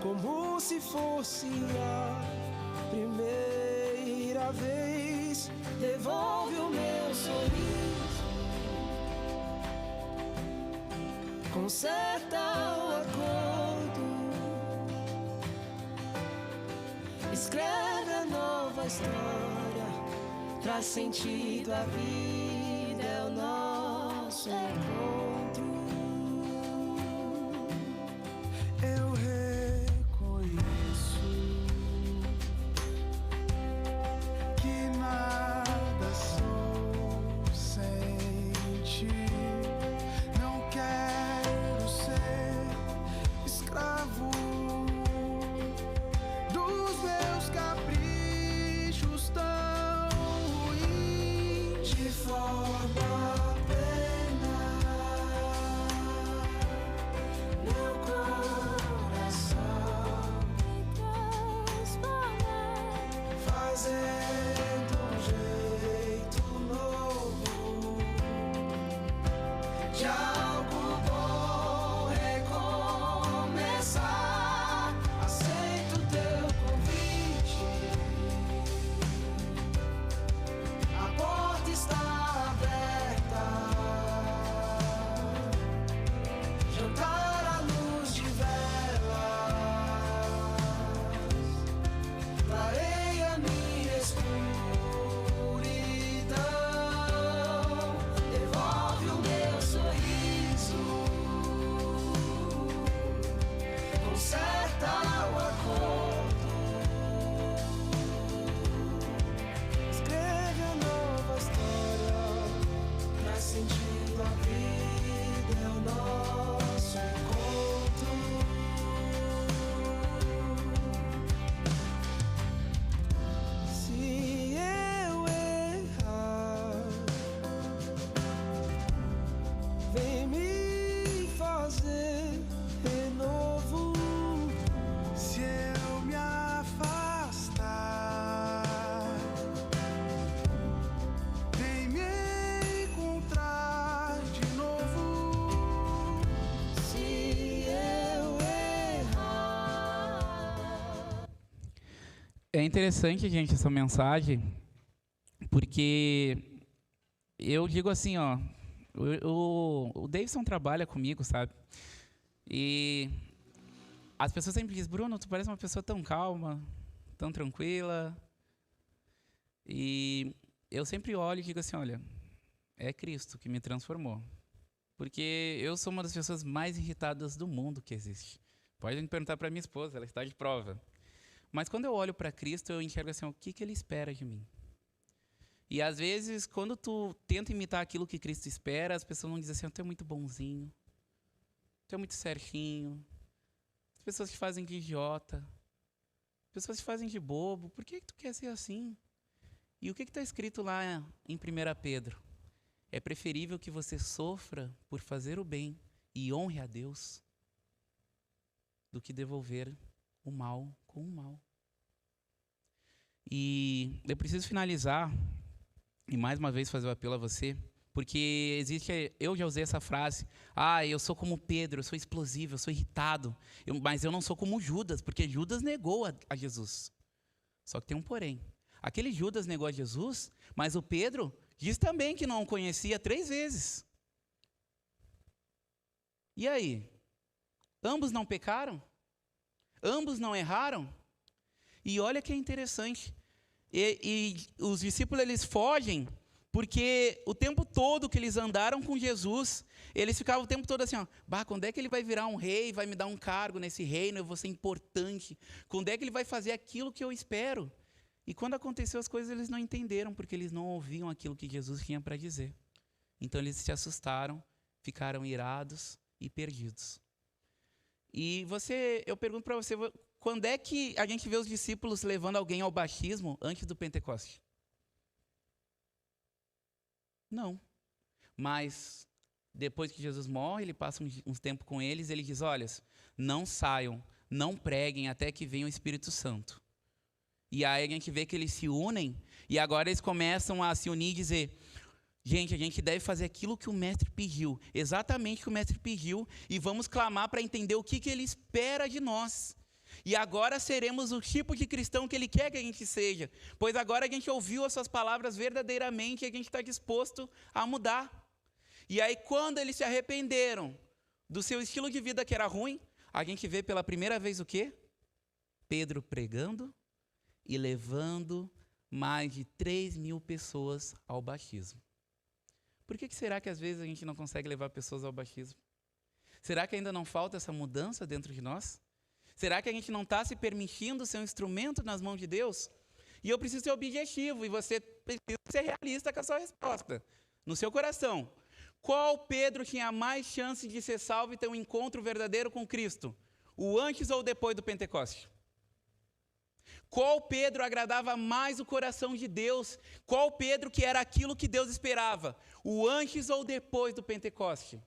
H: como se fosse a primeira vez. Devolve o meu sorriso, conserta o acordo, escreve a nova história, traz sentido à vida, é o nosso encontro. Eu reconheço que nada sou sem ti. Não quero ser escravo dos meus caprichos tão ruins, de forma plena. Meu coração fazendo um jeito novo de algo bom recomeçar. Aceito teu convite, a porta está aberta. Jantar à luz de velas clareia minha escuridão. Devolve o meu sorriso, conserta o acordo, escreve a nova história, traz sentido à vida, é o nosso encontro. Se eu errar, vem me fazer renovo. Se eu me afastar, vem me encontrar de novo. Se eu errar.
F: É interessante, gente, essa mensagem, porque eu digo assim, ó, o Davidson trabalha comigo, sabe? E as pessoas sempre dizem, Bruno, tu parece uma pessoa tão calma, tão tranquila. E eu sempre olho e digo assim, olha, é Cristo que me transformou. Porque eu sou uma das pessoas mais irritadas do mundo que existe. Pode me perguntar para minha esposa, ela está de prova. Mas quando eu olho para Cristo, eu enxergo assim, o que Ele espera de mim? E às vezes, quando tu tenta imitar aquilo que Cristo espera, as pessoas vão dizer assim, tu é muito bonzinho, tu é muito certinho. As pessoas te fazem de idiota, as pessoas te fazem de bobo. Por que tu quer ser assim? E o que está escrito lá em 1 Pedro? é preferível que você sofra por fazer o bem e honre a Deus do que devolver o mal com o mal. E eu preciso finalizar e mais uma vez fazer o apelo a você, porque eu já usei essa frase, eu sou como Pedro, eu sou explosivo, eu sou irritado, mas eu não sou como Judas, porque Judas negou a Jesus. Só que tem um porém. Aquele Judas negou a Jesus, mas o Pedro diz também que não o conhecia 3 vezes. E aí? Ambos não pecaram? Ambos não erraram? E olha que é interessante. E os discípulos, eles fogem, porque o tempo todo que eles andaram com Jesus, eles ficavam o tempo todo assim, quando é que ele vai virar um rei, vai me dar um cargo nesse reino, eu vou ser importante? Quando é que ele vai fazer aquilo que eu espero? E quando aconteceu as coisas, eles não entenderam, porque eles não ouviam aquilo que Jesus tinha para dizer. Então eles se assustaram, ficaram irados e perdidos. E eu pergunto para você, quando é que a gente vê os discípulos levando alguém ao batismo antes do Pentecoste? Não. Mas depois que Jesus morre, ele passa uns tempo com eles, ele diz, olha, não saiam, não preguem até que venha o Espírito Santo. E aí a gente vê que eles se unem, e agora eles começam a se unir e dizer, gente, a gente deve fazer aquilo que o mestre pediu, exatamente o que o mestre pediu, e vamos clamar para entender o que ele espera de nós. E agora seremos o tipo de cristão que ele quer que a gente seja, pois agora a gente ouviu as suas palavras verdadeiramente e a gente está disposto a mudar. E aí quando eles se arrependeram do seu estilo de vida que era ruim, a gente vê pela primeira vez o quê? Pedro pregando e levando mais de 3.000 pessoas ao batismo. Por que será que às vezes a gente não consegue levar pessoas ao batismo? Será que ainda não falta essa mudança dentro de nós? Será que a gente não está se permitindo ser um instrumento nas mãos de Deus? E eu preciso ser objetivo, e você precisa ser realista com a sua resposta. No seu coração, qual Pedro tinha mais chance de ser salvo e ter um encontro verdadeiro com Cristo? O antes ou depois do Pentecoste? Qual Pedro agradava mais o coração de Deus? Qual Pedro que era aquilo que Deus esperava? O antes ou depois do Pentecoste?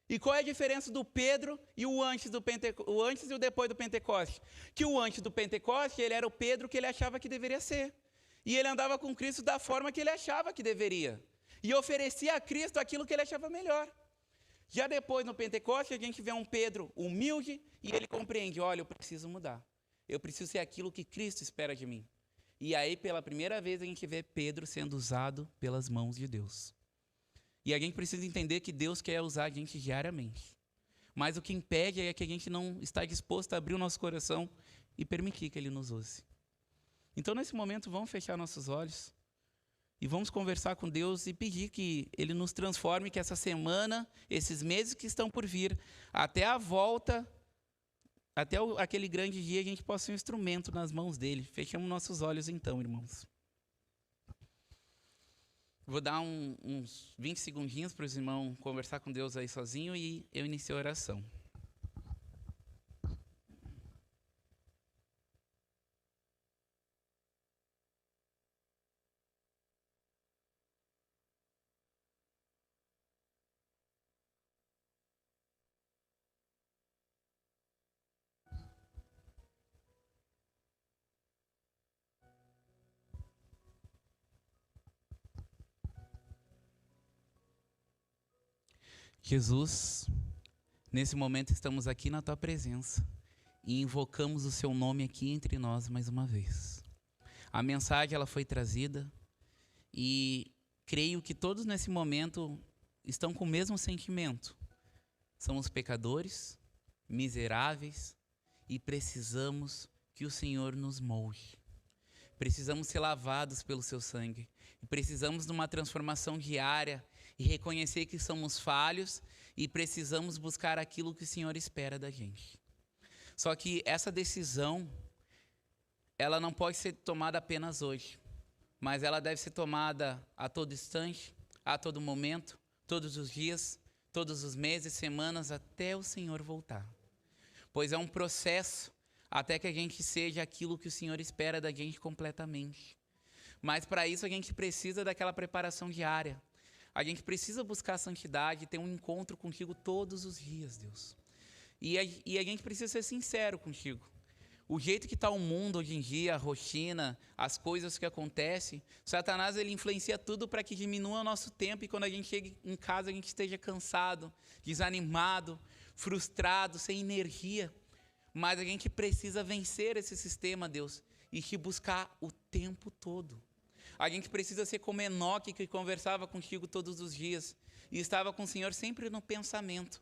F: E qual é a diferença do Pedro e o antes e o depois do Pentecoste? Que o antes do Pentecoste, ele era o Pedro que ele achava que deveria ser. E ele andava com Cristo da forma que ele achava que deveria. E oferecia a Cristo aquilo que ele achava melhor. Já depois, no Pentecoste, a gente vê um Pedro humilde e ele compreende, olha, eu preciso mudar. Eu preciso ser aquilo que Cristo espera de mim. E aí, pela primeira vez, a gente vê Pedro sendo usado pelas mãos de Deus. E a gente precisa entender que Deus quer usar a gente diariamente. Mas o que impede é que a gente não está disposto a abrir o nosso coração e permitir que Ele nos use. Então, nesse momento, vamos fechar nossos olhos e vamos conversar com Deus e pedir que Ele nos transforme, que essa semana, esses meses que estão por vir, até a volta, até aquele grande dia, a gente possa ser um instrumento nas mãos dEle. Fechamos nossos olhos então, irmãos. Vou dar uns 20 segundinhos para os irmãos conversar com Deus aí sozinho e eu inicio a oração. Jesus, nesse momento estamos aqui na Tua presença e invocamos o Seu nome aqui entre nós mais uma vez. A mensagem ela foi trazida e creio que todos nesse momento estão com o mesmo sentimento. Somos pecadores, miseráveis e precisamos que o Senhor nos molde. Precisamos ser lavados pelo Seu sangue e precisamos de uma transformação diária e reconhecer que somos falhos e precisamos buscar aquilo que o Senhor espera da gente. Só que essa decisão, ela não pode ser tomada apenas hoje, mas ela deve ser tomada a todo instante, a todo momento, todos os dias, todos os meses, semanas, até o Senhor voltar. Pois é um processo até que a gente seja aquilo que o Senhor espera da gente completamente. Mas para isso a gente precisa daquela preparação diária. A gente precisa buscar a santidade, ter um encontro contigo todos os dias, Deus. E a gente precisa ser sincero contigo. O jeito que está o mundo hoje em dia, a rotina, as coisas que acontecem, Satanás ele influencia tudo para que diminua o nosso tempo e quando a gente chega em casa a gente esteja cansado, desanimado, frustrado, sem energia. Mas a gente precisa vencer esse sistema, Deus, e te buscar o tempo todo. A gente precisa ser como Enoque, que conversava contigo todos os dias e estava com o Senhor sempre no pensamento.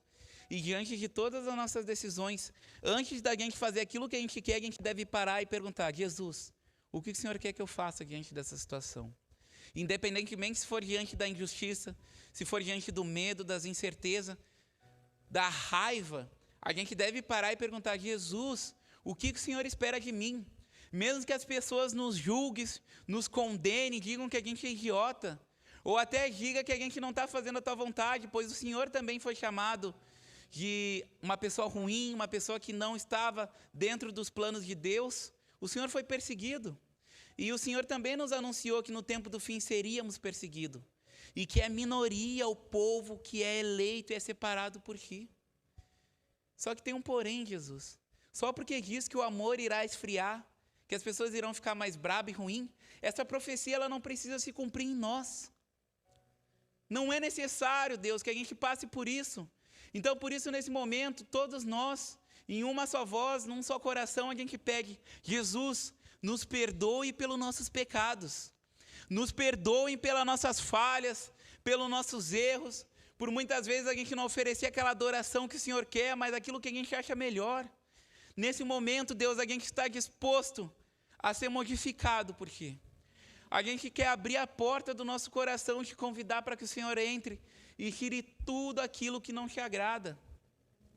F: E diante de todas as nossas decisões, antes da gente fazer aquilo que a gente quer, a gente deve parar e perguntar: Jesus, o que o Senhor quer que eu faça diante dessa situação? Independentemente se for diante da injustiça, se for diante do medo, das incertezas, da raiva, a gente deve parar e perguntar: Jesus, o que o Senhor espera de mim? Mesmo que as pessoas nos julguem, nos condenem, digam que a gente é idiota, ou até diga que a gente não está fazendo a tua vontade, pois o Senhor também foi chamado de uma pessoa ruim, uma pessoa que não estava dentro dos planos de Deus. O Senhor foi perseguido. E o Senhor também nos anunciou que no tempo do fim seríamos perseguidos. E que é minoria o povo que é eleito e é separado por ti. Só que tem um porém, Jesus. Só porque diz que o amor irá esfriar, que as pessoas irão ficar mais bravas e ruins, essa profecia ela não precisa se cumprir em nós. Não é necessário, Deus, que a gente passe por isso. Então, por isso, nesse momento, todos nós, em uma só voz, num só coração, a gente pede: Jesus, nos perdoe pelos nossos pecados, nos perdoe pelas nossas falhas, pelos nossos erros, por muitas vezes a gente não oferecer aquela adoração que o Senhor quer, mas aquilo que a gente acha melhor. Nesse momento, Deus, a gente está disposto a ser modificado por Ti. A gente quer abrir a porta do nosso coração e te convidar para que o Senhor entre e tire tudo aquilo que não te agrada.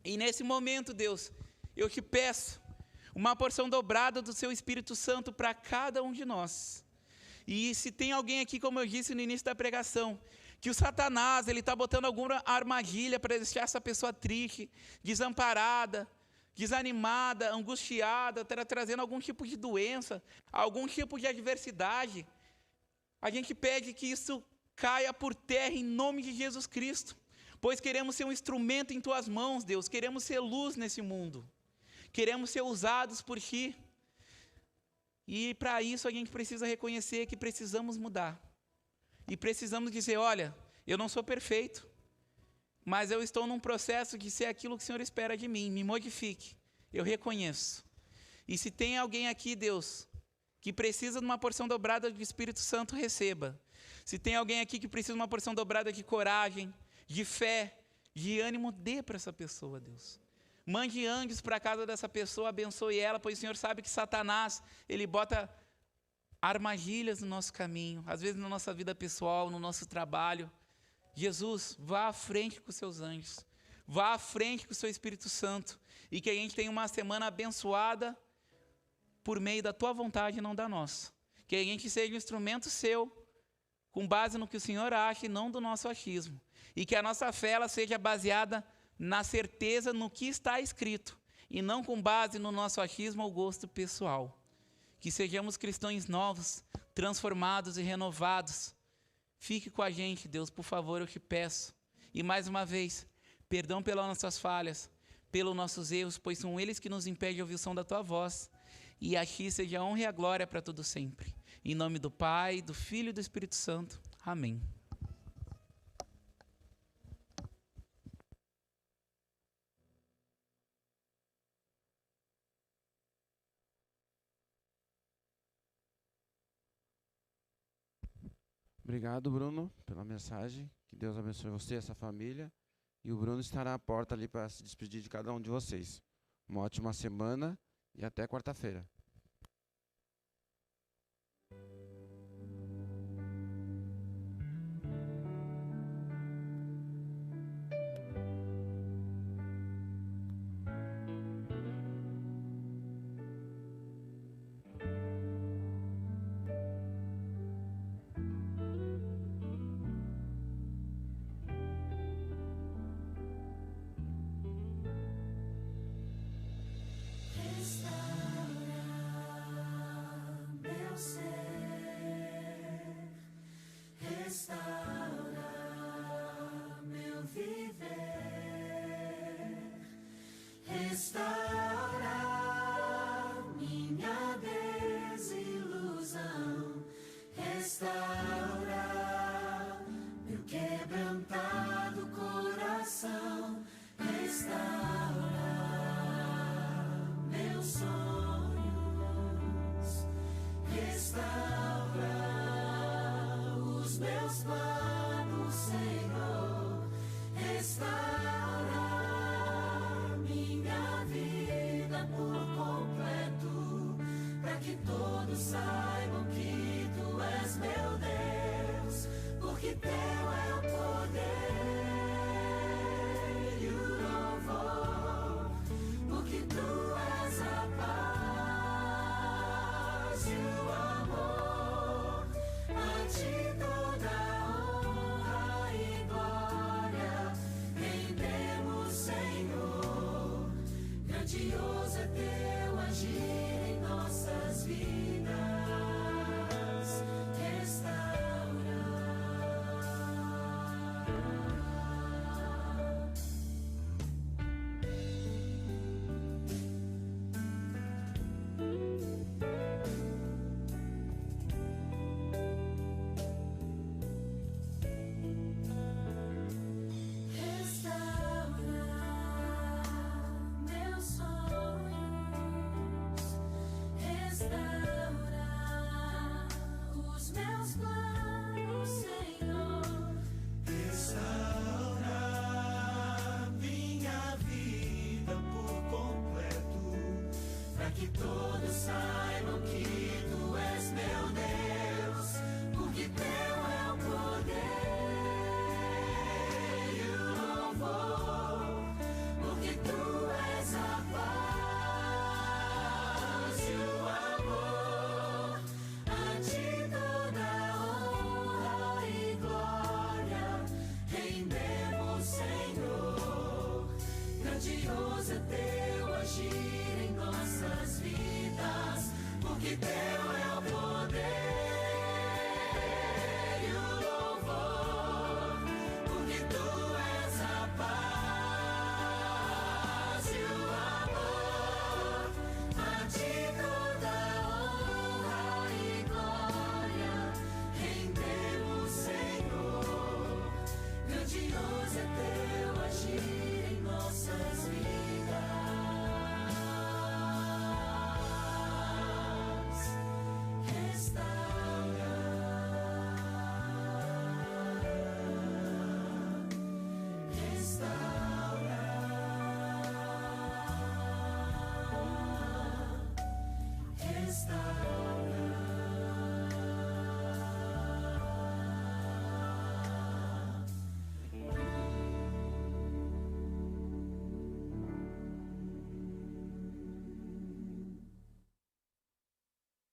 F: E nesse momento, Deus, eu te peço uma porção dobrada do Seu Espírito Santo para cada um de nós. E se tem alguém aqui, como eu disse no início da pregação, que o Satanás ele está botando alguma armadilha para deixar essa pessoa triste, desamparada, desanimada, angustiada, trazendo algum tipo de doença, algum tipo de adversidade, a gente pede que isso caia por terra em nome de Jesus Cristo, pois queremos ser um instrumento em Tuas mãos, Deus, queremos ser luz nesse mundo, queremos ser usados por Ti, e para isso a gente precisa reconhecer que precisamos mudar, e precisamos dizer: olha, eu não sou perfeito, mas eu estou num processo de ser aquilo que o Senhor espera de mim, me modifique, eu reconheço. E se tem alguém aqui, Deus, que precisa de uma porção dobrada do Espírito Santo, receba. Se tem alguém aqui que precisa de uma porção dobrada de coragem, de fé, de ânimo, dê para essa pessoa, Deus. Mande anjos para a casa dessa pessoa, abençoe ela, pois o Senhor sabe que Satanás, ele bota armadilhas no nosso caminho, às vezes na nossa vida pessoal, no nosso trabalho. Jesus, vá à frente com os Seus anjos, vá à frente com o Seu Espírito Santo, e que a gente tenha uma semana abençoada por meio da Tua vontade e não da nossa. Que a gente seja um instrumento Seu, com base no que o Senhor acha e não do nosso achismo. E que a nossa fé ela seja baseada na certeza no que está escrito, e não com base no nosso achismo ou gosto pessoal. Que sejamos cristãos novos, transformados e renovados. Fique com a gente, Deus, por favor, eu te peço. E mais uma vez, perdão pelas nossas falhas, pelos nossos erros, pois são eles que nos impedem de ouvir o som da Tua voz. E a Ti seja a honra e a glória para todo sempre. Em nome do Pai, do Filho e do Espírito Santo. Amém.
C: Obrigado, Bruno, pela mensagem. Que Deus abençoe você e essa família. E o Bruno estará à porta ali para se despedir de cada um de vocês. Uma ótima semana e até quarta-feira.
A: teus planos, Senhor, restaura minha vida por completo, para que todos saibam que tu és meu Deus, porque teu é o poder e o louvor, porque tu és a paz e o amor. A ti toda honra e glória rendemos, Senhor. Grandioso é teu agir em nossas vidas. Que todos saibam